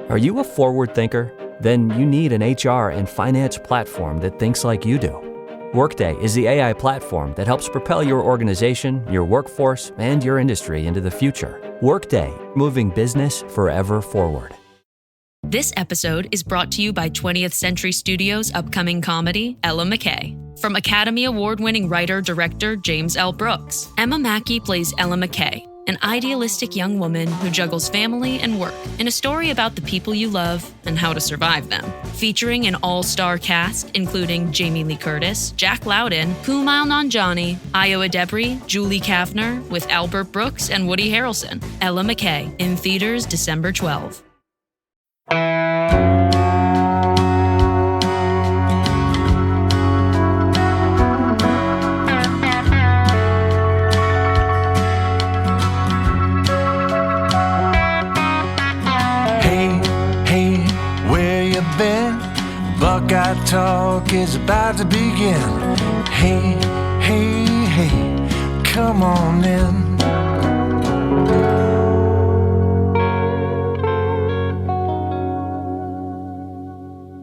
Are you a forward thinker? Then you need an HR and finance platform that thinks like you do. Workday is the AI platform that helps propel your organization, your workforce, and your industry into the future. Workday, moving business forever forward. This episode is brought to you by 20th Century Studios' upcoming comedy, Ella McKay. From Academy Award-winning writer-director James L. Brooks, Emma Mackey plays Ella McKay, an idealistic young woman who juggles family and work in a story about the people you love and how to survive them. Featuring an all-star cast including Jamie Lee Curtis, Jack Lowden, Kumail Nanjiani, Iowa Debris, Julie Kavner, with Albert Brooks and Woody Harrelson. Ella McKay, in theaters December 12. Buckeye Talk is about to begin. Hey, hey, hey, come on in.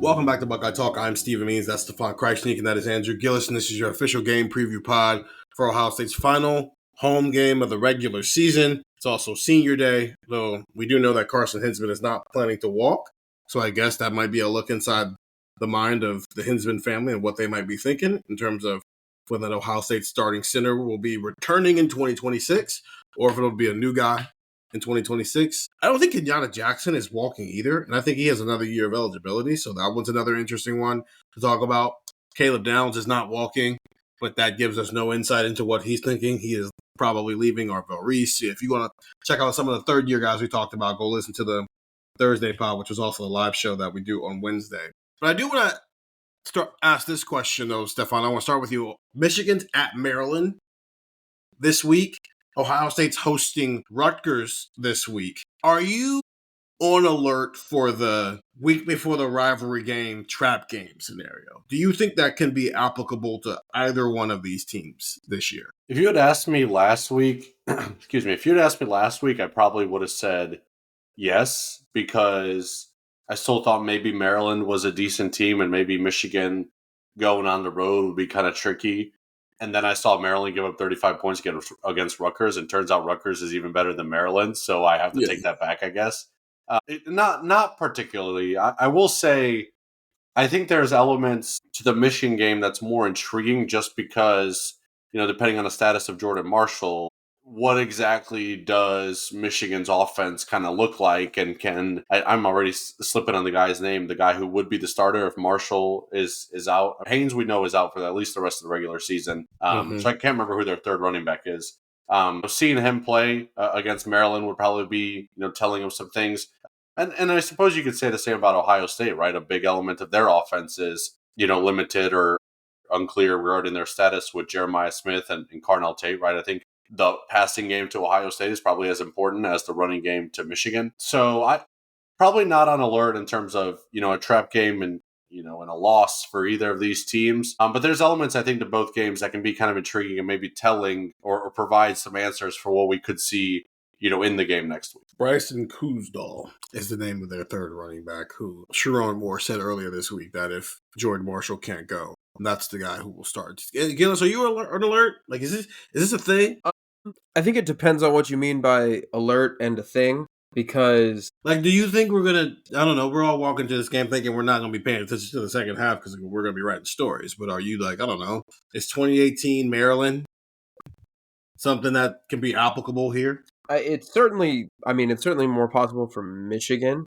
Welcome back to Buckeye Talk. I'm Stephen Means, that's Stefan Krajisnik, and that is Andrew Gillis, and this is your official game preview pod for Ohio State's final home game of the regular season. It's also senior day, though we do know that Carson Hinsman is not planning to walk, so I guess that might be a look inside the mind of the Hinsman family and what they might be thinking in terms of whether that Ohio State starting center will be returning in 2026 or if it'll be a new guy in 2026. I don't think Kenyatta Jackson is walking either, and I think he has another year of eligibility, so that one's another interesting one to talk about. Caleb Downs is not walking, but that gives us no insight into what he's thinking. He is probably leaving, or Reese. If you want to check out some of the third-year guys we talked about, go listen to the Thursday pod, which was also a live show that we do on Wednesday. But I do want to ask this question, though, Stefan. I want to start with you. Michigan's at Maryland this week. Ohio State's hosting Rutgers this week. Are you on alert for the week before the rivalry game trap game scenario? Do you think that can be applicable to either one of these teams this year? If you had asked me last week, if you had asked me last week, I probably would have said yes, because I still thought maybe Maryland was a decent team and maybe Michigan going on the road would be kind of tricky. And then I saw Maryland give up 35 points against Rutgers, and turns out Rutgers is even better than Maryland. So I have to take that back, I guess. Not particularly. I will say I think there's elements to the Michigan game that's more intriguing just because, depending on the status of Jordan Marshall, what exactly does Michigan's offense kind of look like? And I'm already slipping on the guy's name, the guy who would be the starter if Marshall is out. Haynes, we know, is out for at least the rest of the regular season. So I can't remember who their third running back is. Seeing him play against Maryland would probably be, telling him some things. And I suppose you could say the same about Ohio State, right? A big element of their offense is, limited or unclear regarding their status with Jeremiah Smith and Carnell Tate, right? I think the passing game to Ohio State is probably as important as the running game to Michigan. So I probably not on alert in terms of, a trap game and, and a loss for either of these teams. But there's elements, I think, to both games that can be kind of intriguing and maybe telling or provide some answers for what we could see, in the game next week. Bryson Kuzdal is the name of their third running back, who Sharon Moore said earlier this week that if Jordan Marshall can't go, that's the guy who will start. Gillis, are you on alert? Like, is this a thing? I think it depends on what you mean by alert and a thing, because... Like, do you think we're going to... I don't know, we're all walking to this game thinking we're not going to be paying attention to the second half because we're going to be writing stories, but are you like, I don't know, is 2018 Maryland something that can be applicable here? It's certainly more possible for Michigan.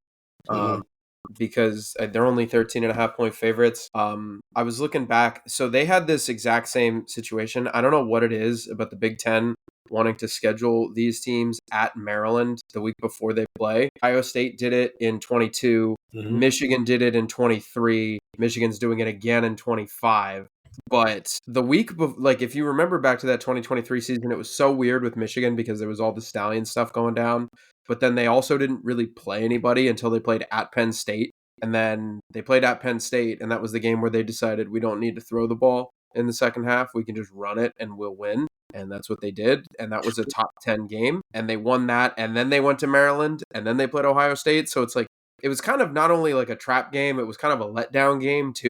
Because they're only 13.5-point favorites. I was looking back. So they had this exact same situation. I don't know what it is about the Big Ten wanting to schedule these teams at Maryland the week before they play. Ohio State did it in 22. Michigan did it in 23. Michigan's doing it again in 25. But the week, if you remember back to that 2023 season, it was so weird with Michigan because there was all the Stallion stuff going down. But then they also didn't really play anybody until they played at Penn State. And then they played at Penn State, and that was the game where they decided we don't need to throw the ball in the second half. We can just run it and we'll win. And that's what they did. And that was a top 10 game. And they won that. And then they went to Maryland, and then they played Ohio State. So it's like it was kind of not only like a trap game, it was kind of a letdown game too.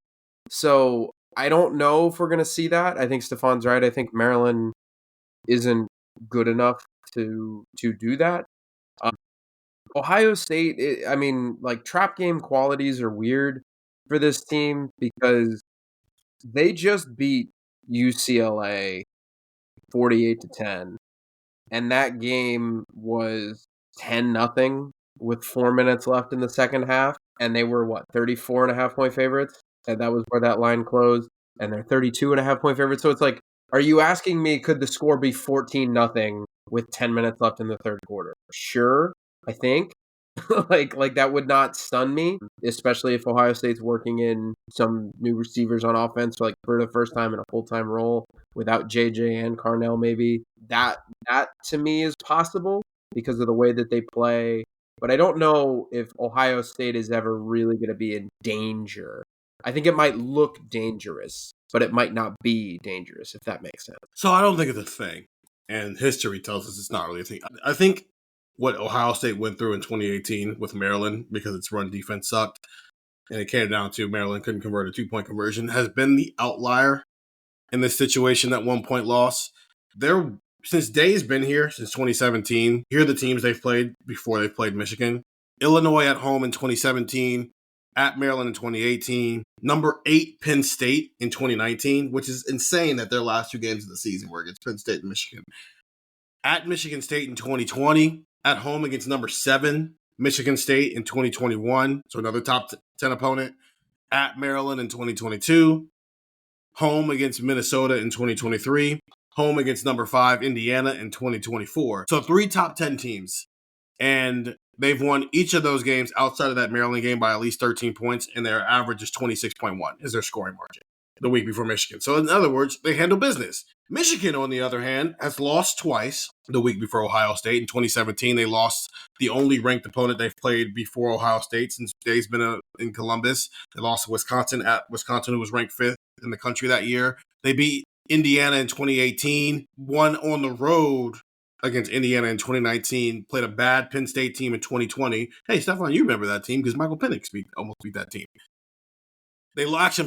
So I don't know if we're going to see that. I think Stefan's right. I think Maryland isn't good enough to do that. Ohio State, I mean, like trap game qualities are weird for this team because they just beat UCLA 48-10, and that game was 10-0 with 4 minutes left in the second half, and they were 34.5-point favorites, and that was where that line closed, and they're 32.5-point favorites. So it's like, are you asking me could the score be 14-0 with 10 minutes left in the third quarter? Sure, I think. like that would not stun me, especially if Ohio State's working in some new receivers on offense, like for the first time in a full-time role without JJ and Carnell. Maybe that to me is possible because of the way that they play. But I don't know if Ohio State is ever really going to be in danger. I think it might look dangerous, but it might not be dangerous, if that makes sense. So I don't think it's a thing. And history tells us it's not really a thing. I think what Ohio State went through in 2018 with Maryland, because its run defense sucked, and it came down to Maryland couldn't convert a 2-point conversion, has been the outlier in this situation, that 1-point loss. Since Day's been here, since 2017, here are the teams they've played before they played Michigan. Illinois at home in 2017, at Maryland in 2018, number 8 Penn State in 2019, which is insane that their last 2 games of the season were against Penn State and Michigan. At Michigan State in 2020, at home against number 7 Michigan State in 2021, so another top 10 opponent. At Maryland in 2022, home against Minnesota in 2023, home against number 5 Indiana in 2024. So 3 top 10 teams. And they've won each of those games outside of that Maryland game by at least 13 points, and their average is 26.1 is their scoring margin the week before Michigan. So in other words, they handle business. Michigan, on the other hand, has lost twice the week before Ohio State. In 2017, they lost the only ranked opponent they've played before Ohio State since Day's been in Columbus. They lost to Wisconsin at Wisconsin, who was ranked 5th in the country that year. They beat Indiana in 2018, won on the road against Indiana in 2019, played a bad Penn State team in 2020. Hey, Stefan, you remember that team because Michael Penix almost beat that team. They lost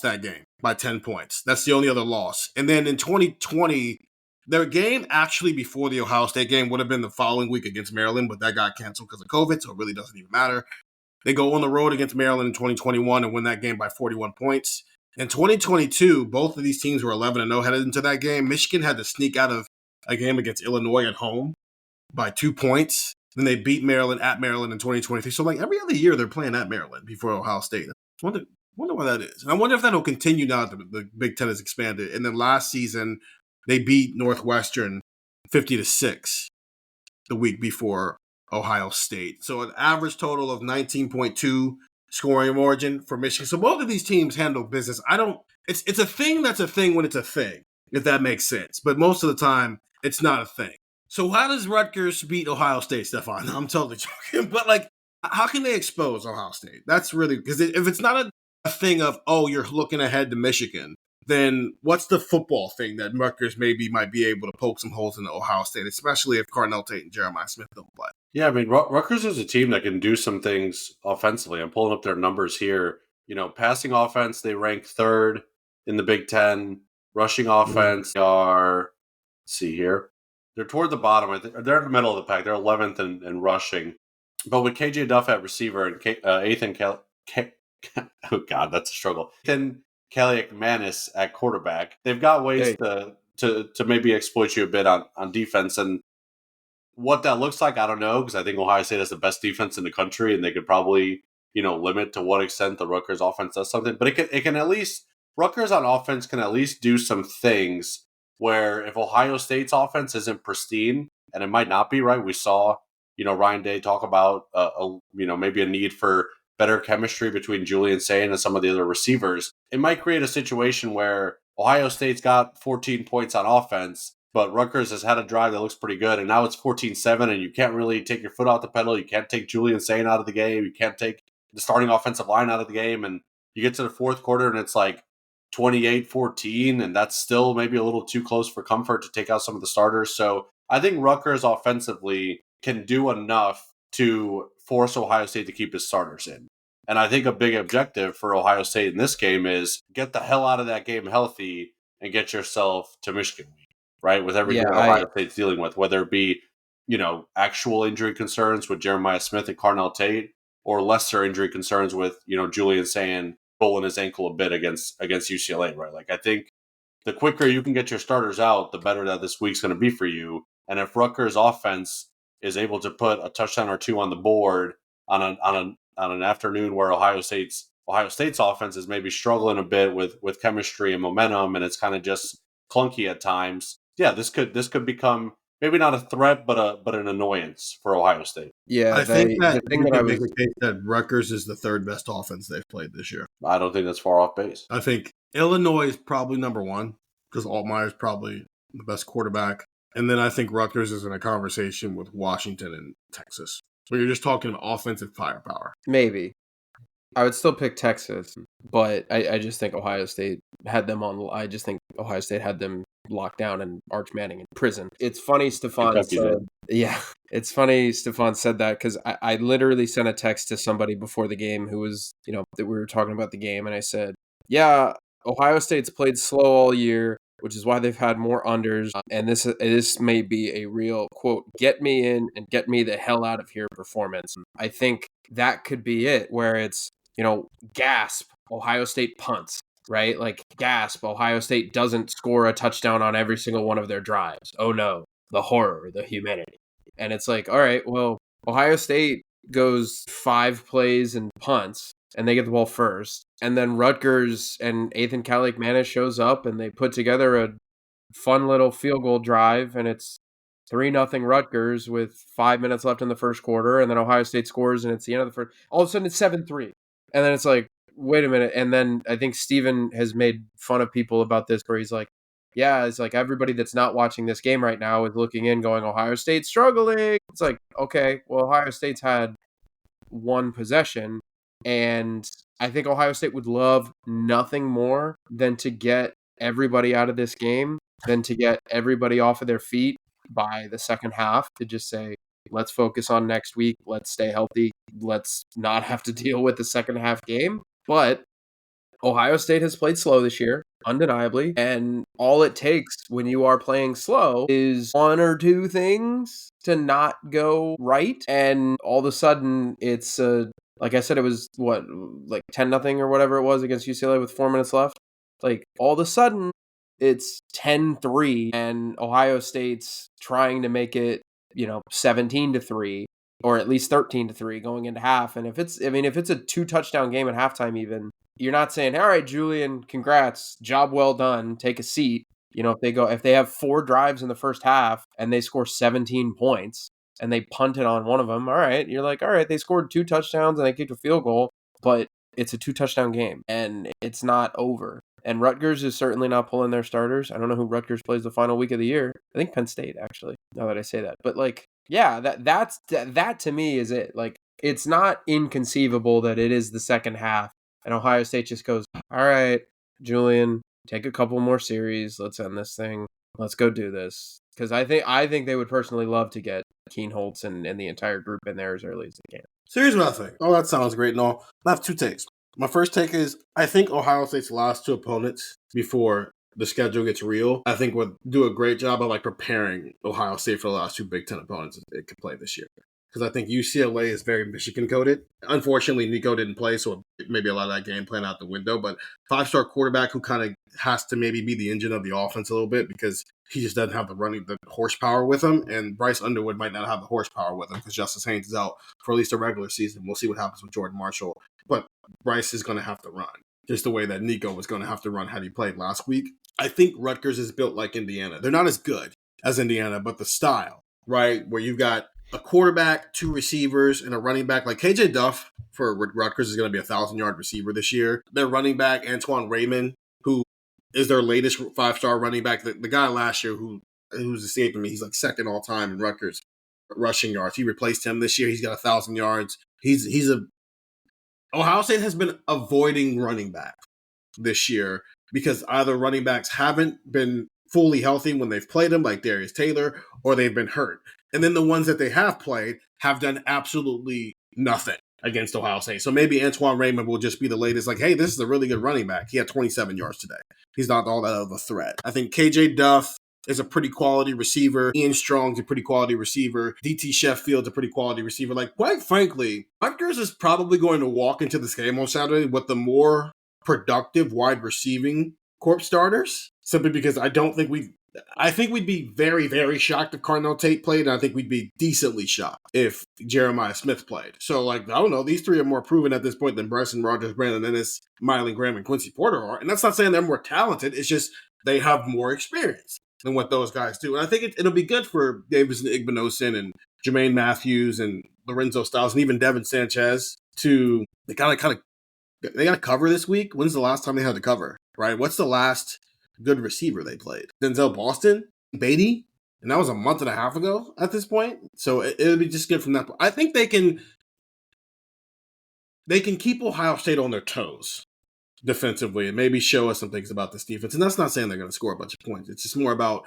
that game by 10 points. That's the only other loss. And then in 2020, their game actually before the Ohio State game would have been the following week against Maryland, but that got canceled because of COVID, so it really doesn't even matter. They go on the road against Maryland in 2021 and win that game by 41 points. In 2022, both of these teams were 11-0 headed into that game. Michigan had to sneak out of a game against Illinois at home by 2 points. Then they beat Maryland at Maryland in 2023. So like every other year they're playing at Maryland before Ohio State. I wonder why that is. And I wonder if that will continue now that the Big Ten has expanded. And then last season, they beat Northwestern 50-6 the week before Ohio State. So an average total of 19.2 scoring margin for Michigan. So both of these teams handle business. It's a thing that's a thing when it's a thing, if that makes sense. But most of the time, it's not a thing. So how does Rutgers beat Ohio State, Stefan? I'm totally joking. But like, how can they expose Ohio State? That's really, because if it's not a thing of, oh, you're looking ahead to Michigan, then what's the football thing that Rutgers might be able to poke some holes into Ohio State, especially if Carnell Tate and Jeremiah Smith don't play? Yeah, I mean, Rutgers is a team that can do some things offensively. I'm pulling up their numbers here. You know, passing offense, they rank 3rd in the Big Ten. Rushing offense are, let's see here, they're toward the bottom. They're in the middle of the pack. They're 11th in rushing. But with KJ Duff at receiver and Ethan oh God, that's a struggle. Ethan Kaliak-Manis at quarterback, they've got ways to maybe exploit you a bit on defense. And what that looks like, I don't know, because I think Ohio State has the best defense in the country, and they could probably, limit to what extent the Rutgers offense does something. But it can at least, Rutgers on offense can at least do some things where if Ohio State's offense isn't pristine, and it might not be, right? We saw, Ryan Day talk about, maybe a need for better chemistry between Julian Sain and some of the other receivers. It might create a situation where Ohio State's got 14 points on offense, but Rutgers has had a drive that looks pretty good, and now it's 14-7, and you can't really take your foot off the pedal. You can't take Julian Sain out of the game. You can't take the starting offensive line out of the game, and you get to the fourth quarter, and it's like 28-14, and that's still maybe a little too close for comfort to take out some of the starters. So I think Rutgers offensively can do enough to force Ohio State to keep his starters in. And I think a big objective for Ohio State in this game is get the hell out of that game healthy and get yourself to Michigan week, right? With everything that Ohio State's dealing with, whether it be, actual injury concerns with Jeremiah Smith and Carnell Tate, or lesser injury concerns with, Julian saying pulling his ankle a bit against UCLA, right? Like, I think the quicker you can get your starters out, the better that this week's going to be for you. And if Rutgers offense is able to put a touchdown or two on the board on an afternoon where Ohio State's offense is maybe struggling a bit with chemistry and momentum, and it's kind of just clunky at times, yeah, this could become maybe not a threat, but an annoyance for Ohio State. Yeah, I think that you can make a case that Rutgers is the third best offense they've played this year. I don't think that's far off base. I think Illinois is probably number one because Altmaier's probably the best quarterback. And then I think Rutgers is in a conversation with Washington and Texas. So you're just talking offensive firepower. Maybe. I would still pick Texas, but I just think Ohio State had them on. I just think Ohio State had them locked down and Arch Manning in prison. It's funny Stefan said, it's funny Stefan said that because I literally sent a text to somebody before the game who was, that we were talking about the game, and I said, yeah, Ohio State's played slow all year, which is why they've had more unders, and this may be a real, quote, get me in and get me the hell out of here performance. I think that could be it, where it's, gasp, Ohio State punts, right? Like, gasp, Ohio State doesn't score a touchdown on every single one of their drives. Oh no, the horror, the humanity. And it's like, all right, well, Ohio State goes 5 plays and punts, and they get the ball first. And then Rutgers and Ethan Kalik-Manis shows up, and they put together a fun little field goal drive, and it's 3-0 Rutgers with 5 minutes left in the first quarter, and then Ohio State scores, and it's the end of the first. All of a sudden, it's 7-3. And then it's like, wait a minute. And then I think Steven has made fun of people about this, where he's like, yeah, it's like everybody that's not watching this game right now is looking in going, Ohio State's struggling. It's like, okay, well, Ohio State's had 1 possession, and I think Ohio State would love nothing more than to get everybody out of this game, than to get everybody off of their feet by the second half, to just say, let's focus on next week. Let's stay healthy. Let's not have to deal with the second half game. But Ohio State has played slow this year, undeniably. And all it takes when you are playing slow is 1 or 2 things to not go right. And all of a sudden, it's like I said, it was like 10-0 or whatever it was against UCLA with 4 minutes left. Like, all of a sudden, it's 10-3, and Ohio State's trying to make it, 17-3, or at least 13-3 going into half. And if it's a 2-touchdown game at halftime, even, you're not saying, all right, Julian, congrats, job well done, take a seat. If they have 4 drives in the first half and they score 17 points and they punted on one of them, all right, you're like, all right, they scored 2 touchdowns and they kicked a field goal, but it's a 2-touchdown game and it's not over. And Rutgers is certainly not pulling their starters. I don't know who Rutgers plays the final week of the year. I think Penn State, actually, now that I say that. But, like, yeah, that to me is it. Like, it's not inconceivable that it is the second half and Ohio State just goes, all right, Julian, take a couple more series. Let's end this thing. Let's go do this. Because I think they would personally love to get Keen Holtz and the entire group in there as early as they can. So here's what I think. Oh, that sounds great and all. I have 2 takes. My first take is I think Ohio State's last 2 opponents before the schedule gets real, I think would do a great job of preparing Ohio State for the last 2 Big Ten opponents it could play this year. Because I think UCLA is very Michigan coded. Unfortunately, Nico didn't play, so maybe a lot of that game plan out the window. But 5-star quarterback who kind of has to maybe be the engine of the offense a little bit because he just doesn't have the horsepower with him. And Bryce Underwood might not have the horsepower with him because Justice Haynes is out for at least a regular season. We'll see what happens with Jordan Marshall. But Bryce is going to have to run, just the way that Nico was going to have to run had he played last week. I think Rutgers is built like Indiana. They're not as good as Indiana, but the style, right, where you've got a quarterback, 2 receivers, and a running back. Like KJ Duff for Rutgers is going to be a 1,000-yard receiver this year. Their running back, Antoine Raymond, who is their latest 5-star running back. The guy last year who's escaping me, he's like second all time in Rutgers rushing yards. He replaced him this year. He's got 1,000 yards. Ohio State has been avoiding running back this year because either running backs haven't been fully healthy when they've played them, like Darius Taylor, or they've been hurt. And then the ones that they have played have done absolutely nothing against Ohio State. So maybe Antoine Raymond will just be the latest, like, hey, this is a really good running back. He had 27 yards today. He's not all that of a threat. I think KJ Duff is a pretty quality receiver. Ian Strong's a pretty quality receiver. DT Sheffield's a pretty quality receiver. Like, quite frankly, Rutgers is probably going to walk into this game on Saturday with the more productive wide receiving corp starters, simply because I think we'd be very, very shocked if Carnell Tate played, and I think we'd be decently shocked if Jeremiah Smith played. So, like, I don't know, these three are more proven at this point than Bryson Rogers, Brandon Ennis, Miley Graham, and Quincy Porter are. And that's not saying they're more talented. It's just they have more experience than what those guys do. And I think it'll be good for Davis and Igbinosin and Jermaine Matthews and Lorenzo Styles and even Devin Sanchez to they got to cover this week. When's the last time they had to cover, right? What's the last good receiver they played? Denzel Boston, Beatty, and that was a month and a half ago at this point. So it'll be just good from that point. I think they can keep Ohio State on their toes defensively and maybe show us some things about this defense. And that's not saying they're going to score a bunch of points. It's just more about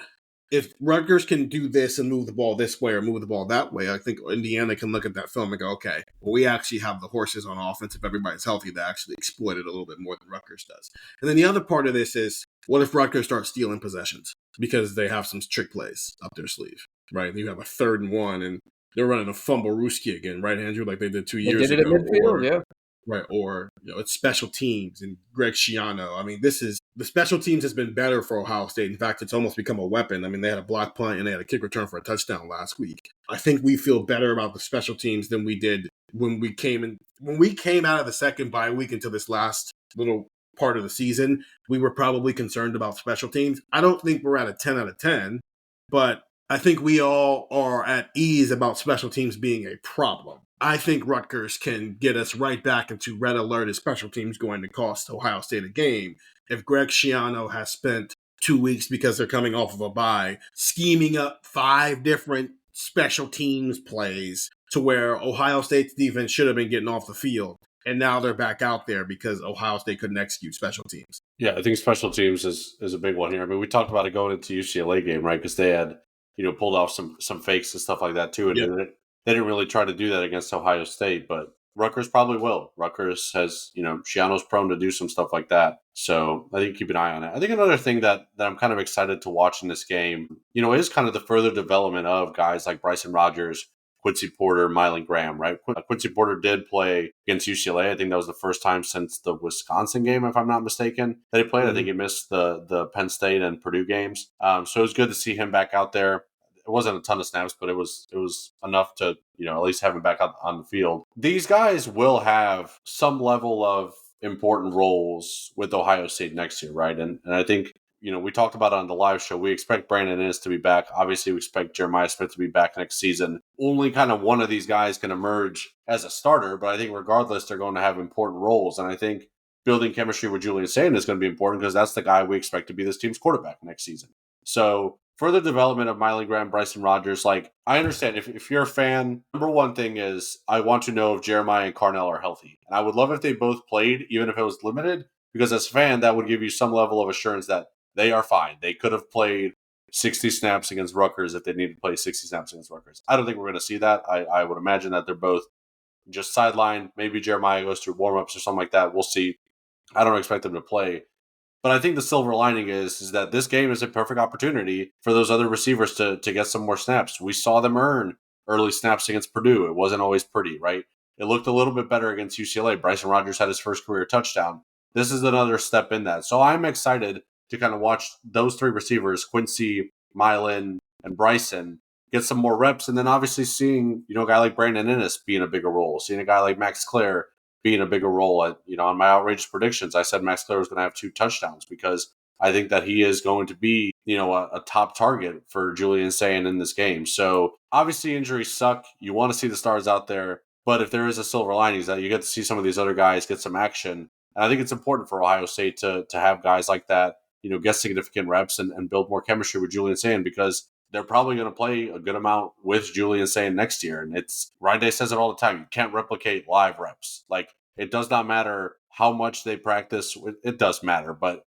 if Rutgers can do this and move the ball this way or move the ball that way, I think Indiana can look at that film and go, okay, well, we actually have the horses on offense if everybody's healthy to actually exploit it a little bit more than Rutgers does. And then the other part of this is, what if Rutgers starts stealing possessions because they have some trick plays up their sleeve, right? You have a 3rd and 1 and they're running a fumble Ruski again, right, Andrew, like they did 2 years ago. They did it at midfield, yeah. Right, or it's special teams and Greg Schiano. I mean, the special teams has been better for Ohio State. In fact, it's almost become a weapon. I mean, they had a block punt and they had a kick return for a touchdown last week. I think we feel better about the special teams than we did when we came out of the second bye week into this last little part of the season. We were probably concerned about special teams. I don't think we're at a 10 out of 10, but I think we all are at ease about special teams being a problem. I think Rutgers can get us right back into red alert as special teams going to cost Ohio State a game. If Greg Schiano has spent 2 weeks because they're coming off of a bye, scheming up 5 different special teams plays to where Ohio State's defense should have been getting off the field, and now they're back out there because Ohio State couldn't execute special teams. Yeah, I think special teams is a big one here. I mean, we talked about it going into UCLA game, right? Because they had, pulled off some fakes and stuff like that too, and they didn't really try to do that against Ohio State, but Rutgers probably will. Rutgers has, Schiano's prone to do some stuff like that. So I think keep an eye on it. I think another thing that I'm kind of excited to watch in this game, is kind of the further development of guys like Bryson Rogers, Quincy Porter, Miley Graham, right? Quincy Porter did play against UCLA. I think that was the first time since the Wisconsin game, if I'm not mistaken, that he played. I think he missed the Penn State and Purdue games. So it was good to see him back out there. It wasn't a ton of snaps, but it was enough to, at least have him back out on the field. These guys will have some level of important roles with Ohio State next year, right? And I think, we talked about it on the live show. We expect Brandon Ennis to be back. Obviously, we expect Jeremiah Smith to be back next season. Only kind of one of these guys can emerge as a starter, but I think regardless, they're going to have important roles. And I think building chemistry with Julian Sayin is going to be important because that's the guy we expect to be this team's quarterback next season. So further development of Miley Graham, Bryson Rogers, I understand if you're a fan, number one thing is I want to know if Jeremiah and Carnell are healthy. And I would love if they both played, even if it was limited, because as a fan, that would give you some level of assurance that they are fine. They could have played 60 snaps against Rutgers if they needed to play 60 snaps against Rutgers. I don't think we're going to see that. I would imagine that they're both just sidelined. Maybe Jeremiah goes through warm-ups or something like that. We'll see. I don't expect them to play. But I think the silver lining is that this game is a perfect opportunity for those other receivers to get some more snaps. We saw them earn early snaps against Purdue. It wasn't always pretty, right? It looked a little bit better against UCLA. Bryson Rogers had his first career touchdown. This is another step in that. So I'm excited to kind of watch those 3 receivers, Quincy, Mylan, and Bryson, get some more reps. And then obviously seeing, a guy like Brandon Ennis be in a bigger role, seeing a guy like Max Clare be in a bigger role. On my outrageous predictions, I said Max Clare was going to have 2 touchdowns because I think that he is going to be, a top target for Julian Sayin in this game. So obviously injuries suck. You want to see the stars out there. But if there is a silver lining, is that you get to see some of these other guys get some action. And I think it's important for Ohio State to have guys like that, get significant reps and build more chemistry with Julian Sayin because they're probably going to play a good amount with Julian Sayin next year. And Ryan Day says it all the time. You can't replicate live reps. It does not matter how much they practice. It does matter, but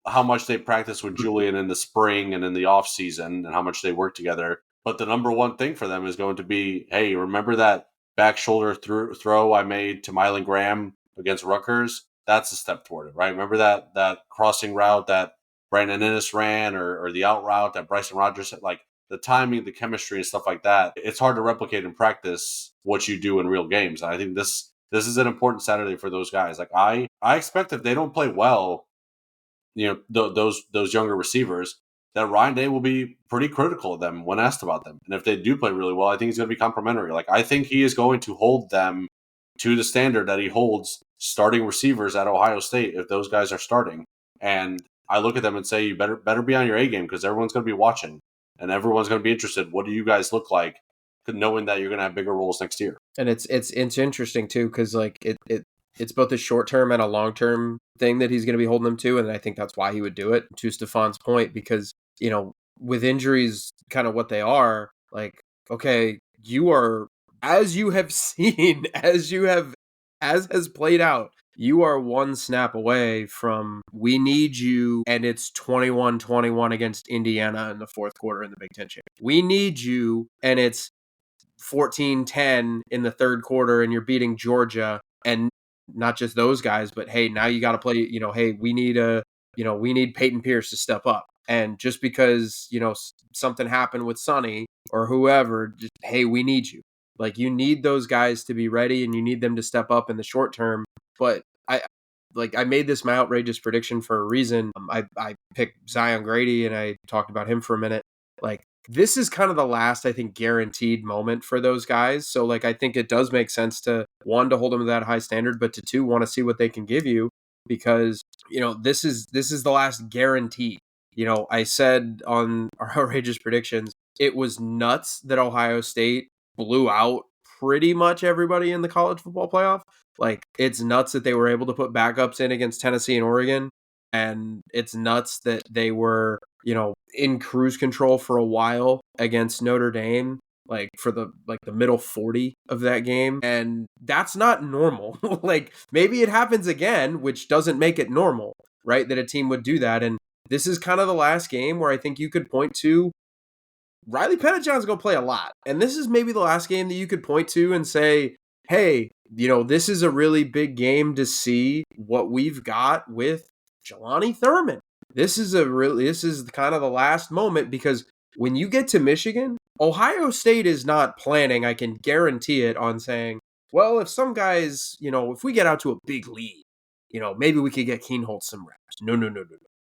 how much they practice with Julian in the spring and in the off season and how much they work together. But the number one thing for them is going to be, hey, remember that back shoulder throw I made to Mylan Graham against Rutgers, that's a step toward it, right? Remember that crossing route that Brandon Innes ran, or the out route that Bryson Rogers had? Like, the timing, the chemistry, and stuff like that. It's hard to replicate in practice what you do in real games. And I think this is an important Saturday for those guys. Like, I expect if they don't play well, those younger receivers, that Ryan Day will be pretty critical of them when asked about them. And if they do play really well, I think he's going to be complimentary. Like, I think he is going to hold them to the standard that he holds starting receivers at Ohio State if those guys are starting. And I look at them and say, you better be on your A game, because everyone's going to be watching and everyone's going to be interested. What do you guys look like, knowing that you're going to have bigger roles next year? And it's interesting too, because like it's both a short term and a long term thing that he's going to be holding them to, and I think that's why he would do it. To Stefan's point, because with injuries, kind of what they are, like, okay, you are, as you have seen, as has played out, you are one snap away from, we need you, and it's 21-21 against Indiana in the fourth quarter in the Big Ten Championship. We need you, and it's 14-10 in the third quarter, and you're beating Georgia. And not just those guys, but hey, now you got to play, hey, we need Peyton Pierce to step up. And just because, something happened with Sonny or whoever, just, hey, we need you. Like, you need those guys to be ready, and you need them to step up in the short term. But I made this my outrageous prediction for a reason. I picked Zion Grady, and I talked about him for a minute. Like, this is kind of the last, I think, guaranteed moment for those guys. So, like, I think it does make sense to, one, to hold them to that high standard, but to, two, want to see what they can give you, because, this is the last guarantee. I said on our outrageous predictions, it was nuts that Ohio State blew out pretty much everybody in the college football playoff. Like, it's nuts that they were able to put backups in against Tennessee and Oregon. And it's nuts that they were, in cruise control for a while against Notre Dame, like for the middle 40 of that game. And that's not normal. Like, maybe it happens again, which doesn't make it normal, right? That a team would do that. And this is kind of the last game where I think you could point to, Riley Pettijohn's going to play a lot. And this is maybe the last game that you could point to and say, hey, this is a really big game to see what we've got with Jelani Thurman. This is kind of the last moment, because when you get to Michigan, Ohio State is not planning, I can guarantee it, on saying, well, if some guys, if we get out to a big lead, maybe we could get Keenholz some reps. No.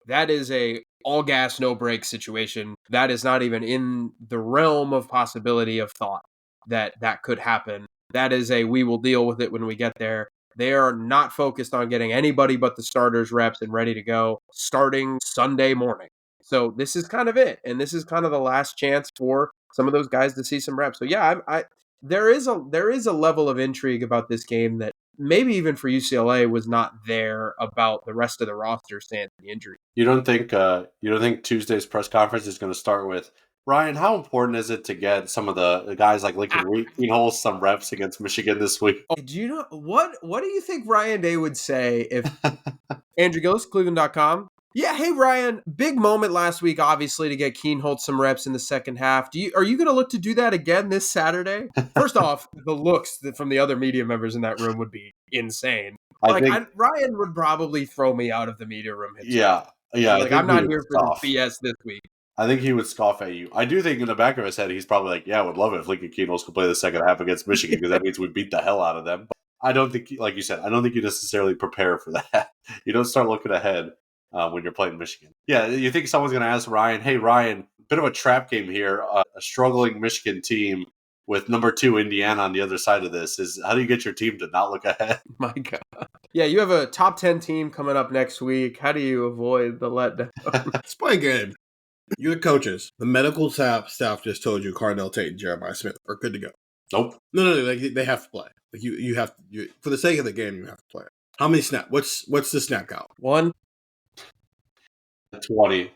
That is a all gas, no brakes situation. That is not even in the realm of possibility of thought that could happen. That is a, we will deal with it when we get there. They are not focused on getting anybody but the starters reps and ready to go starting Sunday morning. So this is kind of it. And this is kind of the last chance for some of those guys to see some reps. So yeah, there is a level of intrigue about this game that maybe even for UCLA was not there about the rest of the roster sans the injury. You don't think Tuesday's press conference is going to start with, Ryan, how important is it to get some of the guys like Lincoln Keenholz some reps against Michigan this week? Do you know what do you think Ryan Day would say if Andrew Gillis, cleveland.com? Yeah, hey Ryan, big moment last week, obviously, to get Keenholz some reps in the second half. Are you going to look to do that again this Saturday? First off, the looks from the other media members in that room would be insane. Ryan would probably throw me out of the media room himself. Yeah. Like, I'm not here for the BS this week. I think he would scoff at you. I do think in the back of his head, he's probably like, yeah, I would love it if Lincoln Keenholz could play the second half against Michigan, because that means we beat the hell out of them. But I don't think, like you said, I don't think you necessarily prepare for that. You don't start looking ahead when you're playing Michigan. Yeah, you think someone's going to ask Ryan, hey, Ryan, bit of a trap game here, a struggling Michigan team with number 2 Indiana on the other side of this. How do you get your team to not look ahead? My God. Yeah, you have a top 10 team coming up next week. How do you avoid the letdown? It's playing game. You're the coaches. The medical staff just told you Cardell Tate and Jeremiah Smith are good to go. Nope. No. They have to play. Like you have to. For the sake of the game, you have to play. How many snaps? What's the snap count? 1. 20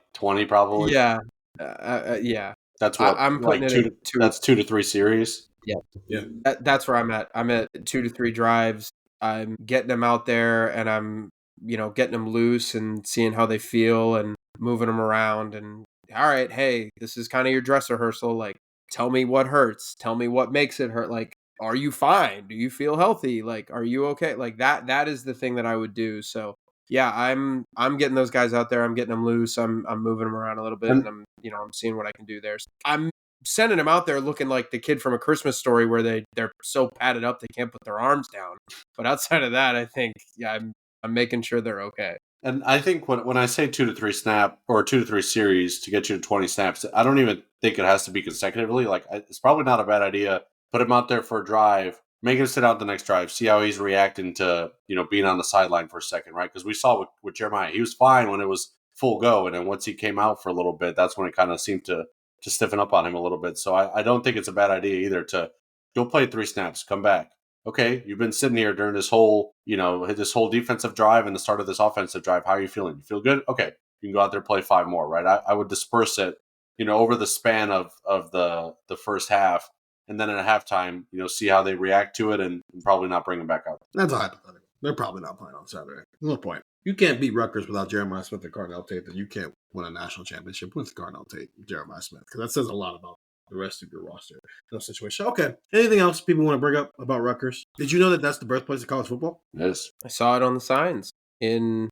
probably. Yeah. Yeah. That's what I'm putting like it 2. at 2. That's 2 to 3 series. Yeah. That's where I'm at. I'm at 2 to 3 drives. I'm getting them out there, and I'm getting them loose and seeing how they feel and moving them around. And all right, hey, this is kind of your dress rehearsal. Like, tell me what hurts. Tell me what makes it hurt. Like, are you fine? Do you feel healthy? Like, are you okay? Like that is the thing that I would do. So yeah, I'm getting those guys out there. I'm getting them loose. I'm moving them around a little bit, and I'm seeing what I can do there. So I'm sending them out there looking like the kid from A Christmas Story, where they're so padded up they can't put their arms down. But outside of that, I think I'm making sure they're okay. And I think when I say 2 to 3 snap or 2 to 3 series to get you to 20 snaps, I don't even think it has to be consecutively. Like, it's probably not a bad idea. Put him out there for a drive, make him sit out the next drive, see how he's reacting to, being on the sideline for a second, right? Because we saw with Jeremiah, he was fine when it was full go. And then once he came out for a little bit, that's when it kind of seemed to stiffen up on him a little bit. So I don't think it's a bad idea either to go play 3 snaps, come back. Okay, you've been sitting here during this whole, this whole defensive drive and the start of this offensive drive. How are you feeling? You feel good? Okay, you can go out there and play 5 more, right? I would disperse it, over the span of the first half, and then at halftime, see how they react to it, and probably not bring them back out. That's a hypothetical. They're probably not playing on Saturday. No point. You can't beat Rutgers without Jeremiah Smith and Cardinal Tate, then you can't win a national championship with Cardinal Tate and Jeremiah Smith, because that says a lot about the rest of your roster in those situations. Okay. Anything else people want to bring up about Rutgers? Did you know that that's the birthplace of college football? Yes. I saw it on the signs in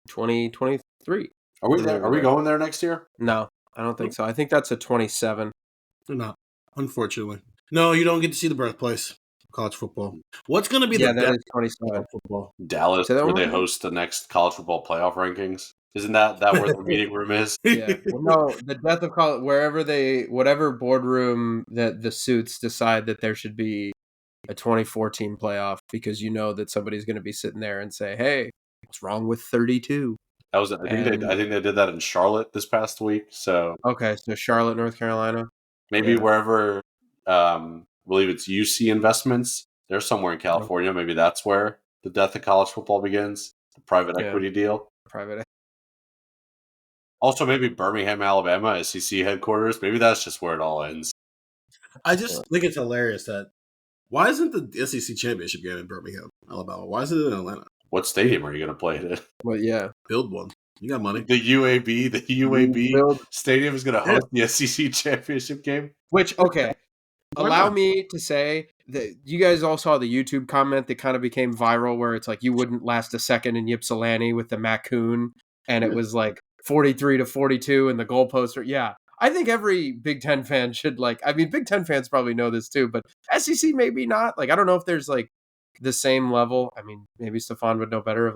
2023. Are we there? Are we going there next year? No, I don't think so. I think that's a 27. They're not, unfortunately. No, you don't get to see the birthplace of college football. What's going to be the that is 27 football? Dallas, where they host the next college football playoff rankings. Isn't that where the meeting room is? Yeah. Well, no, the death of college, whatever boardroom that the suits decide that there should be a 2014 playoff, because that somebody's going to be sitting there and say, "Hey, what's wrong with 32?" I think they did that in Charlotte this past week. So okay, so Charlotte, North Carolina, maybe wherever. I believe it's UC Investments. They're somewhere in California. Maybe that's where the death of college football begins. The private equity deal. Private. Also, maybe Birmingham, Alabama, SEC headquarters. Maybe that's just where it all ends. I just think it's hilarious that why isn't the SEC championship game in Birmingham, Alabama? Why is it in Atlanta? What stadium are you going to play it in? Well, yeah. Build one. You got money. The UAB stadium is going to host the SEC championship game. Which, okay. Allow me to say that you guys all saw the YouTube comment that kind of became viral, where it's like you wouldn't last a second in Ypsilanti with the Macoon, and it was like 43-42 and the goalposts are, I think every Big Ten fan should Big Ten fans probably know this too, but SEC maybe not. Like, I don't know if there's like the same level. I mean, maybe Stefan would know better of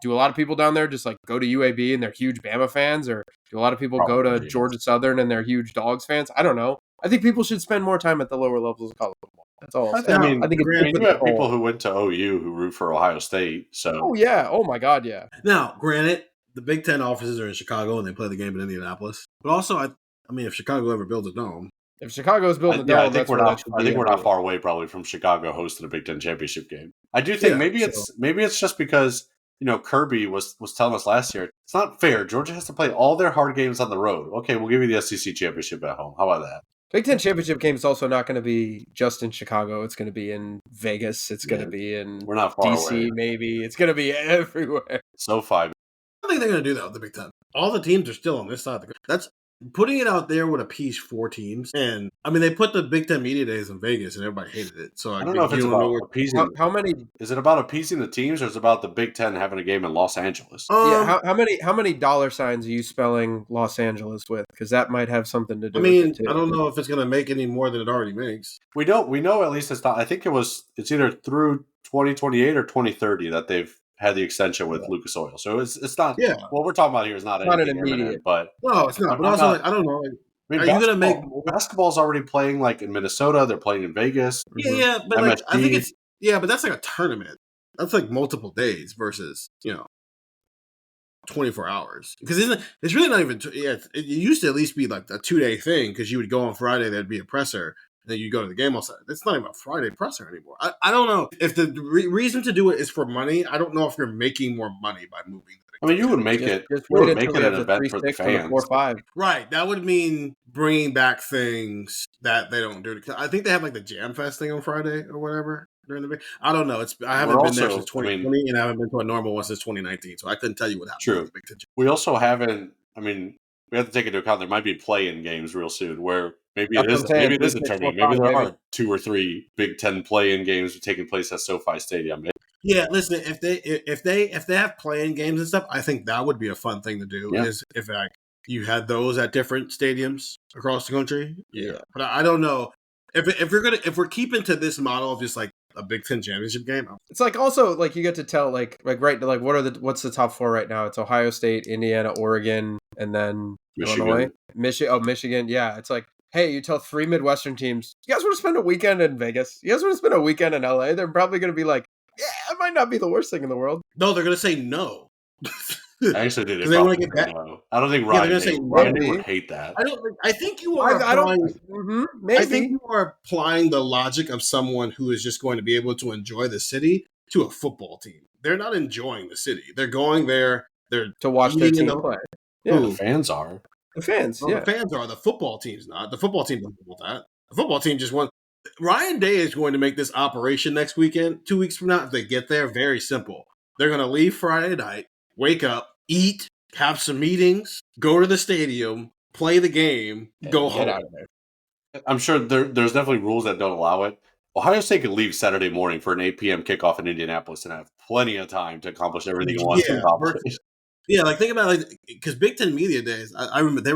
do a lot of people down there just like go to UAB and they're huge Bama fans, or do a lot of people go to Georgia Southern and they're huge Dogs fans? I don't know. I think people should spend more time at the lower levels of college football. That's all. I think you have people who went to OU who root for Ohio State. So oh yeah, oh my God, yeah. Now, granted, the Big Ten offices are in Chicago and they play the game in Indianapolis. But also, I mean, if Chicago ever builds a dome, if Chicago's building a dome, I think we're not far away probably from Chicago hosting a Big Ten championship game. I do think maybe it's just because Kirby was telling us last year it's not fair. Georgia has to play all their hard games on the road. Okay, we'll give you the SEC championship at home. How about that? Big Ten championship game is also not going to be just in Chicago. It's going to be in Vegas. It's going to be in we're not far DC. Away. Maybe it's going to be everywhere. SoFi. I don't think they're going to do that with the Big Ten. All the teams are still on this side of the. That's putting it out there would appease 4 teams. And I mean, they put the Big Ten Media Days in Vegas, and everybody hated it. So I don't know if it's about appeasing. How many? Is it about appeasing the teams, or is it about the Big Ten having a game in Los Angeles? How many dollar signs are you spelling Los Angeles with? Because that might have something to do. with it too. I don't know if it's going to make any more than it already makes. We know at least it's not. I think it's either through 2028 or 2030 that they've had the extension with Lucas Oil. So it's not. Yeah. What we're talking about here is not an immediate. Imminent, but no, it's not. But also, I don't know. I mean, are you going to make basketball's already playing like in Minnesota? They're playing in Vegas. Yeah, but I think it's but that's like a tournament. That's like multiple days versus 24 hours. Because it's really not even. It used to at least be like a 2-day thing because you would go on Friday. There'd be a presser. And then you go to the game all Saturday. It's not even a Friday presser anymore. I don't know if the reason to do it is for money. I don't know if you're making more money by moving. I mean, you would make it an event for the fans. 4-5. Right. That would mean bringing back things that they don't do. I think they have like the Jam Fest thing on Friday or whatever during the. I don't know. I haven't been there since 2020, and I haven't been to a normal one since 2019. So I couldn't tell you what happened. True. We also haven't. I mean, we have to take into account there might be play-in games real soon where Maybe That's it what is. I'm saying. Maybe it is Big a Six, tournament. 4-5, Maybe there baby. are 2 or 3 Big Ten play-in games taking place at SoFi Stadium. Yeah, listen, if they have playing games and stuff, I think that would be a fun thing to do. Yeah. Is if like you had those at different stadiums across the country. Yeah, Yeah. but I don't know if we're keeping to this model of just like a Big Ten championship game. It's like also like you get to tell like right like what's the top 4 right now? It's Ohio State, Indiana, Oregon, and then Michigan. Illinois, Michigan. Yeah, it's like, hey, you tell 3 Midwestern teams, you guys want to spend a weekend in Vegas? You guys want to spend a weekend in LA? They're probably going to be like, yeah, it might not be the worst thing in the world. No, they're gonna say no. I actually did it. They want to get back. No. I don't think Yeah, they're Ryan, gonna say Ryan maybe. would hate that. I think you are I don't. applying. Maybe. I think you are applying the logic of someone who is just going to be able to enjoy the city to a football team. They're not enjoying the city. They're going there. They're to watch their eating in team the- play. Yeah, Who? the fans are. The fans, Well, yeah. the fans are. The football team's not. The football team doesn't want that. The football team just wants. Ryan Day is going to make this operation next weekend, 2 weeks from now. If they get there, very simple. They're going to leave Friday night, wake up, eat, have some meetings, go to the stadium, play the game, go Get home. out of there. I'm sure there's definitely rules that don't allow it. Ohio State could leave Saturday morning for an 8 p.m. kickoff in Indianapolis and have plenty of time to accomplish everything it wants to accomplish. Yeah, like think about it, because Big Ten Media Days, I remember they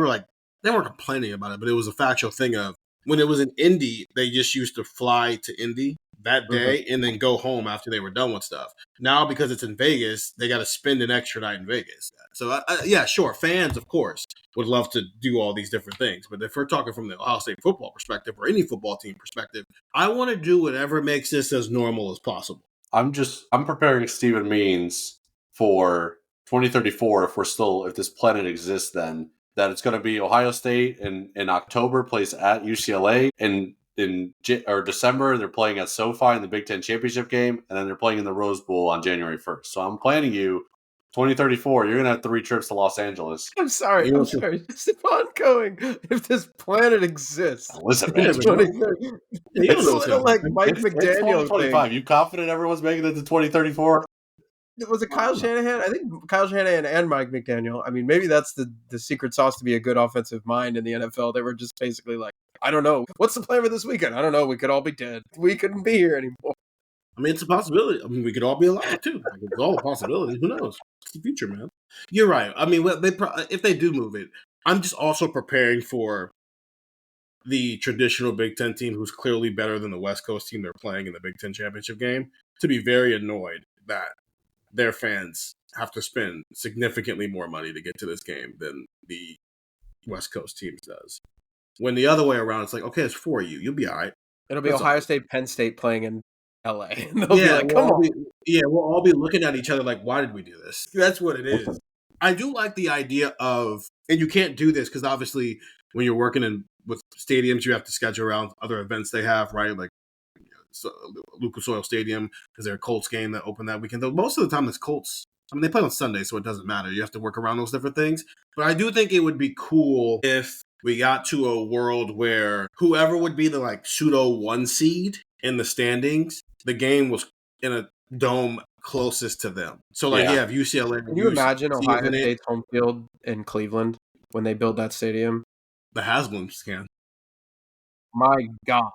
weren't complaining about it, but it was a factual thing of when it was in Indy, they just used to fly to Indy that day and then go home after they were done with stuff. Now, because it's in Vegas, they got to spend an extra night in Vegas. So, yeah, sure, fans, of course, would love to do all these different things. But if we're talking from the Ohio State football perspective or any football team perspective, I want to do whatever makes this as normal as possible. I'm preparing Stephen Means for 2034 if this planet exists then, that it's going to be Ohio State in October plays at UCLA, and in December they're playing at SoFi in the Big Ten championship game, and then they're playing in the Rose Bowl on January 1st. So I'm planning you 2034. You're going to have 3 trips to Los Angeles. I'm sorry. Stefan going, if this planet exists. Listen, man. It's a little like Mike It's McDaniel 2025. thing. You confident everyone's making it to 2034? Was it Kyle Shanahan? I think Kyle Shanahan and Mike McDaniel. I mean, maybe that's the secret sauce to be a good offensive mind in the NFL. They were just basically like, I don't know. What's the plan for this weekend? I don't know. We could all be dead. We couldn't be here anymore. I mean, it's a possibility. I mean, we could all be alive too. Like, it's all a possibility. Who knows? It's the future, man. You're right. I mean, if they do move it, I'm just also preparing for the traditional Big Ten team, who's clearly better than the West Coast team they're playing in the Big Ten championship game, to be very annoyed that their fans have to spend significantly more money to get to this game than the West Coast teams does. When the other way around, it's like, okay, it's for you. You'll be all right. It'll be That's Ohio all. State, Penn State playing in LA. And they'll be like, come on. We'll all be looking at each other like, why did we do this? That's what it is. I do like the idea of, and you can't do this because obviously when you're working with stadiums, you have to schedule around other events they have, right? Like Lucas Oil Stadium, because they're a Colts game that opened that weekend. Though most of the time it's Colts. I mean, they play on Sunday, so it doesn't matter. You have to work around those different things. But I do think it would be cool if we got to a world where whoever would be the like pseudo 1 seed in the standings, the game was in a dome closest to them. So like, you have UCLA. Can you imagine Ohio State's home field in Cleveland when they build that stadium? The Haslam's can. My God.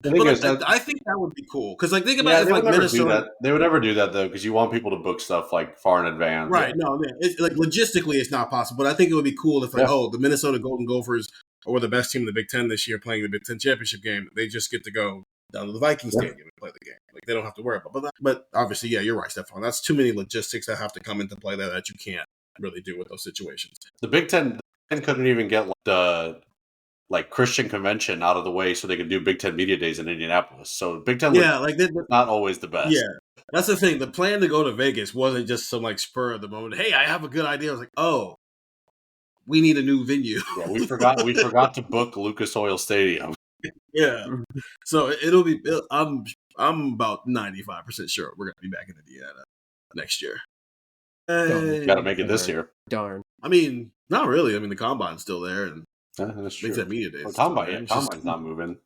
I think that would be cool because, like, think about it, like Minnesota. They would never do that though, because you want people to book stuff like far in advance. Right? No, it's like logistically, it's not possible. But I think it would be cool if, like, the Minnesota Golden Gophers were the best team in the Big Ten this year, playing the Big Ten championship game. They just get to go down to the Viking Stadium and play the game. Like, they don't have to worry about that. But obviously, yeah, you're right, Stefan. That's too many logistics that have to come into play that you can't really do with those situations. The Big Ten couldn't even get the Christian convention out of the way so they could do Big Ten Media Days in Indianapolis. So Big Ten not always the best. Yeah, that's the thing. The plan to go to Vegas wasn't just some like spur of the moment. Hey, I have a good idea. I was like, oh, we need a new venue. Yeah, we forgot to book Lucas Oil Stadium. Yeah, so it'll be. I'm about 95% sure we're gonna be back in Indiana next year. Got to make it this year. Darn. I mean, not really. I mean, the combine's still there, and that's true. Big Ten Media Days. Well, combine's not moving.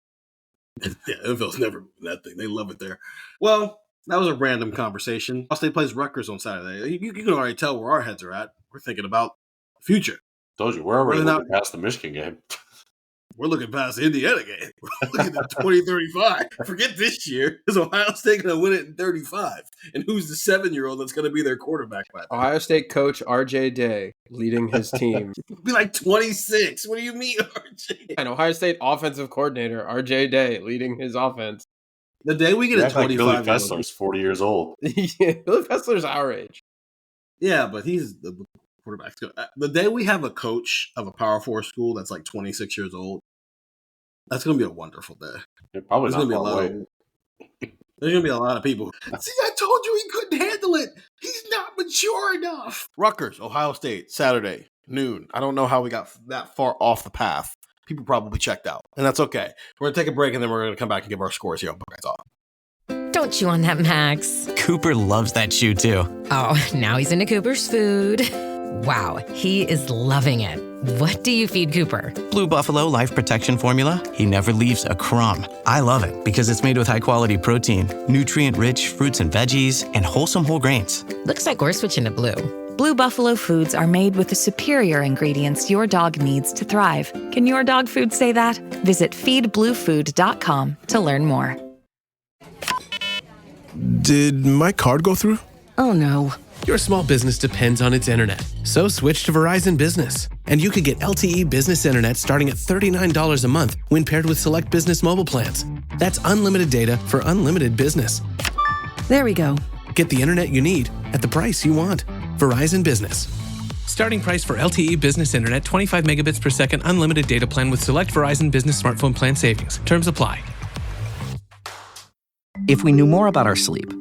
Yeah, NFL's never moving that thing. They love it there. Well, that was a random conversation. Ohio State plays Rutgers on Saturday. You can already tell where our heads are at. We're thinking about the future. Told you, we're already looking past the Michigan game. We're looking past the Indiana game. We're looking at 2035. Forget this year. Is Ohio State going to win it in 35? And who's the 7-year-old that's going to be their quarterback by then? Ohio State coach RJ Day leading his team. Be like 26. What do you mean, RJ? And Ohio State offensive coordinator RJ Day leading his offense. The day we get a 25 Billy Fessler's 40 years old. Yeah, Billy Fessler's our age. Yeah, but he's the quarterback. The day we have a coach of a Power 4 school that's like 26 years old, that's going to be a wonderful day. Probably There's not going to be a lot of people. See, I told you he couldn't handle it. He's not mature enough. Rutgers, Ohio State, Saturday, noon. I don't know how we got that far off the path. People probably checked out, and that's okay. We're going to take a break, and then we're going to come back and give our scores here on Buckeye Talk. Don't chew on that, Max. Cooper loves that shoe, too. Oh, now he's into Cooper's food. Wow, he is loving it. What do you feed Cooper? Blue Buffalo Life Protection Formula. He never leaves a crumb. I love it because it's made with high-quality protein, nutrient-rich fruits and veggies, and wholesome whole grains. Looks like we're switching to Blue. Blue Buffalo foods are made with the superior ingredients your dog needs to thrive. Can your dog food say that? Visit feedbluefood.com to learn more. Did my card go through? Oh no. Your small business depends on its internet, so switch to Verizon Business. And you can get LTE business internet starting at $39 a month when paired with select business mobile plans. That's unlimited data for unlimited business. There we go. Get the internet you need at the price you want. Verizon Business. Starting price for LTE business internet, 25 megabits per second unlimited data plan with select Verizon Business smartphone plan savings. Terms apply. If we knew more about our sleep,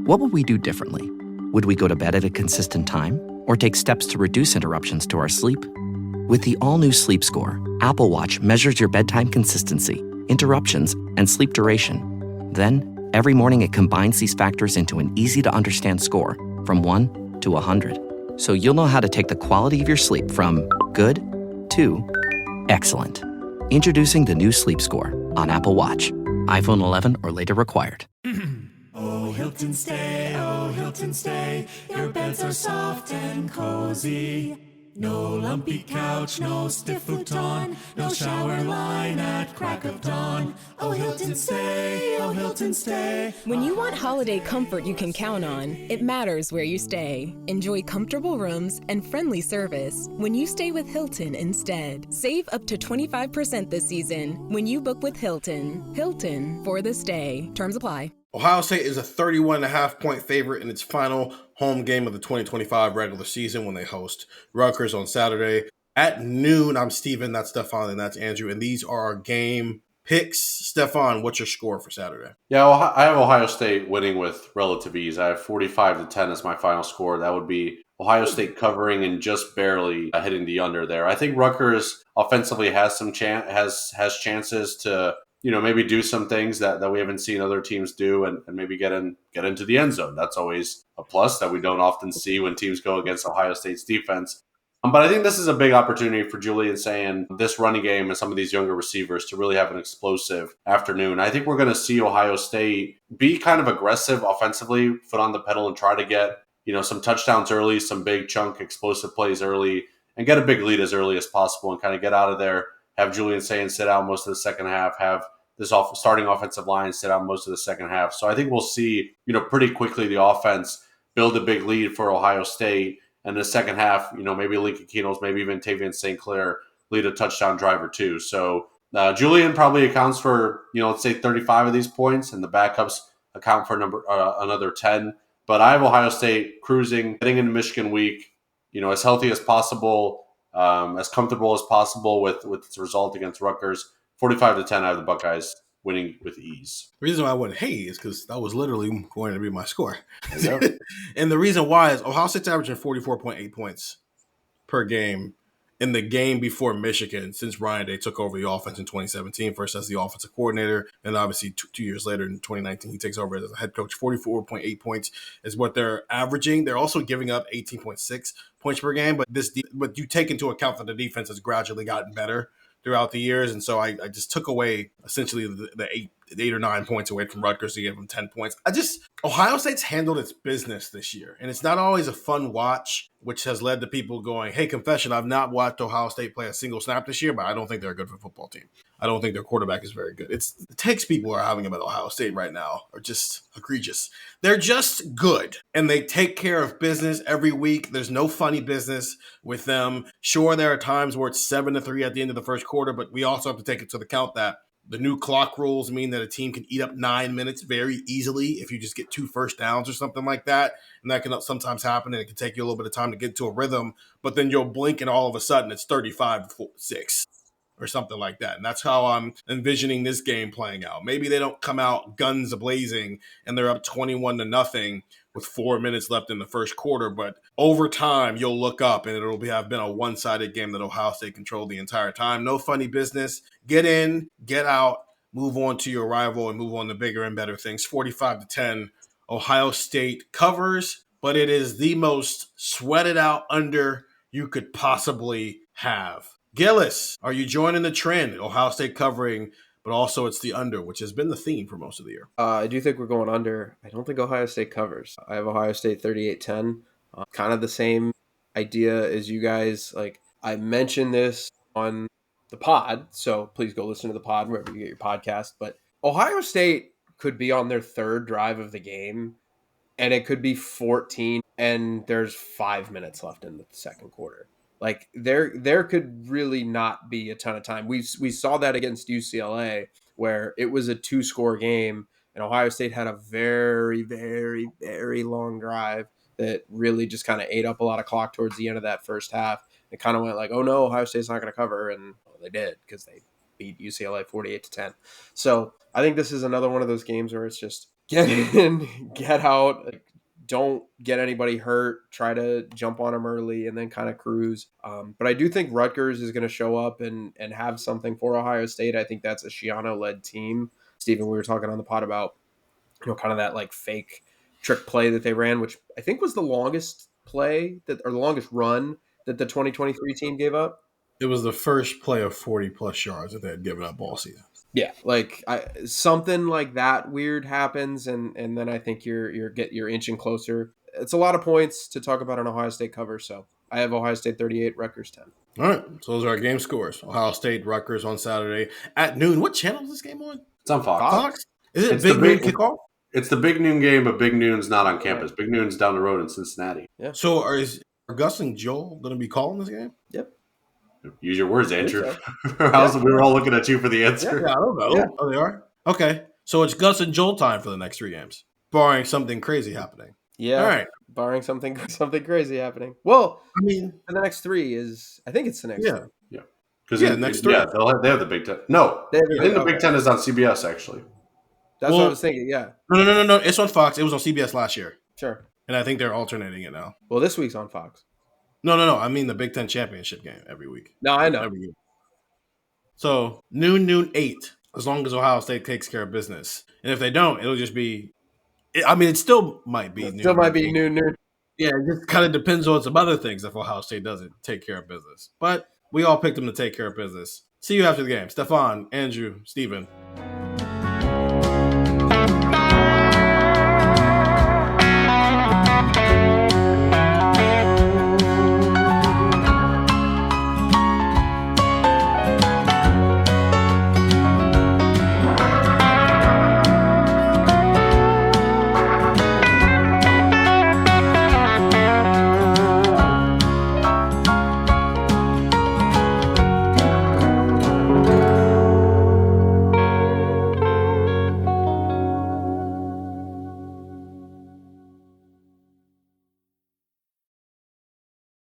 what would we do differently? Would we go to bed at a consistent time or take steps to reduce interruptions to our sleep? With the all-new Sleep Score, Apple Watch measures your bedtime consistency, interruptions, and sleep duration. Then, every morning it combines these factors into an easy-to-understand score from 1 to 100. So you'll know how to take the quality of your sleep from good to excellent. Introducing the new Sleep Score on Apple Watch. iPhone 11 or later required. Oh, Hilton stay, oh, Hilton stay. Your beds are soft and cozy. No lumpy couch, no stiff futon, no shower line at crack of dawn. Oh, Hilton stay, oh, Hilton stay. When you want holiday comfort you can count on, it matters where you stay. Enjoy comfortable rooms and friendly service when you stay with Hilton instead. Save up to 25% this season when you book with Hilton. Hilton for the stay. Terms apply. Ohio State is a 31.5-point favorite in its final home game of the 2025 regular season when they host Rutgers on Saturday at noon. I'm Steven, that's Stefan, and that's Andrew, and these are our game picks. Stefan, what's your score for Saturday? Yeah, well, I have Ohio State winning with relative ease. I have 45-10 as my final score. That would be Ohio State covering and just barely hitting the under there. I think Rutgers offensively has some has chances to maybe do some things that we haven't seen other teams do and maybe get into the end zone. That's always a plus that we don't often see when teams go against Ohio State's defense. But I think this is a big opportunity for Julian saying this running game and some of these younger receivers to really have an explosive afternoon. I think we're going to see Ohio State be kind of aggressive offensively, foot on the pedal and try to get, some touchdowns early, some big chunk explosive plays early, and get a big lead as early as possible and kind of get out of there. Have Julian Sayin sit out most of the second half, have this starting offensive line sit out most of the second half. So I think we'll see, pretty quickly the offense build a big lead for Ohio State. And the second half, maybe Lincoln Keenels, maybe even Tavian St. Clair lead a touchdown drive or two. So Julian probably accounts for, let's say 35 of these points, and the backups account for another 10. But I have Ohio State cruising, getting into Michigan week, as healthy as possible, as comfortable as possible with its result against Rutgers. 45-10, I have the Buckeyes winning with ease. The reason why I went is because that was literally going to be my score. And the reason why is Ohio State's averaging 44.8 points per game in the game before Michigan since Ryan Day took over the offense in 2017, first as the offensive coordinator, and obviously 2 years later in 2019 he takes over as a head coach. 44.8 points is what they're averaging. They're also giving up 18.6 points per game, but you take into account that the defense has gradually gotten better throughout the years, and so I just took away essentially the 8 or 9 points away from Rutgers to give them 10 points. Ohio State's handled its business this year, and it's not always a fun watch, which has led to people going, hey, confession, I've not watched Ohio State play a single snap this year, but I don't think they're a good football team. I don't think their quarterback is very good. It takes people who are having them at Ohio State right now are just egregious. They're just good, and they take care of business every week. There's no funny business with them. Sure, there are times where it's 7-3 at the end of the first quarter, but we also have to take into account that the new clock rules mean that a team can eat up 9 minutes very easily if you just get 2 first downs or something like that. And that can sometimes happen, and it can take you a little bit of time to get to a rhythm, but then you'll blink and all of a sudden it's 35-6. Or something like that. And that's how I'm envisioning this game playing out. Maybe they don't come out guns a-blazing and they're up 21-0 with 4 minutes left in the first quarter. But over time, you'll look up and it'll have been a one-sided game that Ohio State controlled the entire time. No funny business. Get in, get out, move on to your rival, and move on to bigger and better things. 45-10, Ohio State covers, but it is the most sweated out under you could possibly have. Gillis, are you joining the trend? Ohio State covering, but also it's the under, which has been the theme for most of the year. I do think we're going under. I don't think Ohio State covers. I have Ohio State 38-10. Kind of the same idea as you guys. Like, I mentioned this on the pod, so please go listen to the pod wherever you get your podcast. But Ohio State could be on their third drive of the game, and it could be 14, and there's 5 minutes left in the second quarter. Like, there could really not be a ton of time. We saw that against UCLA, where it was a 2-score game, and Ohio State had a very, very, very long drive that really just kind of ate up a lot of clock towards the end of that first half. It kind of went like, oh no, Ohio State's not going to cover, and they did because they beat UCLA 48-10. So I think this is another one of those games where it's just get in, get out. Like, don't get anybody hurt, try to jump on them early, and then kind of cruise. But I do think Rutgers is going to show up and have something for Ohio State. I think that's a Schiano-led team. Stephen, we were talking on the pod about, kind of that like fake trick play that they ran, which I think was the longest play or the longest run that the 2023 team gave up. It was the first play of 40-plus yards that they had given up all season. Yeah, like something like that weird happens, and then I think you're inching closer. It's a lot of points to talk about an Ohio State cover, so I have Ohio State 38, Rutgers 10. All right, so those are our game scores. Ohio State, Rutgers on Saturday at noon. What channel is this game on? It's on Fox. Fox? Is it Big Noon kickoff? It's the Big Noon game, but Big Noon's not on campus. Big Noon's down the road in Cincinnati. Yeah. So are Gus and Joel going to be calling this game? Yep. Use your words, Andrew. We were all looking at you for the answer. Yeah, I don't know. Yeah. Oh, they are? Okay. So it's Gus and Joel time for the next 3 games, barring something crazy happening. Yeah. All right. Barring something crazy happening. Well, I mean, the next 3 is, I think it's the next 3. Yeah. Because the next 3. Yeah, they have the Big Ten. No, I think the Big Ten is on CBS, actually. That's what I was thinking, yeah. No. It's on Fox. It was on CBS last year. Sure. And I think they're alternating it now. Well, this week's on Fox. No. I mean the Big Ten championship game every week. No, I know. Every year. So noon 8, as long as Ohio State takes care of business. And if they don't, it'll just be – it still might be noon. Yeah, it just kind of depends on some other things if Ohio State doesn't take care of business. But we all picked them to take care of business. See you after the game. Stefan, Andrew, Stephen.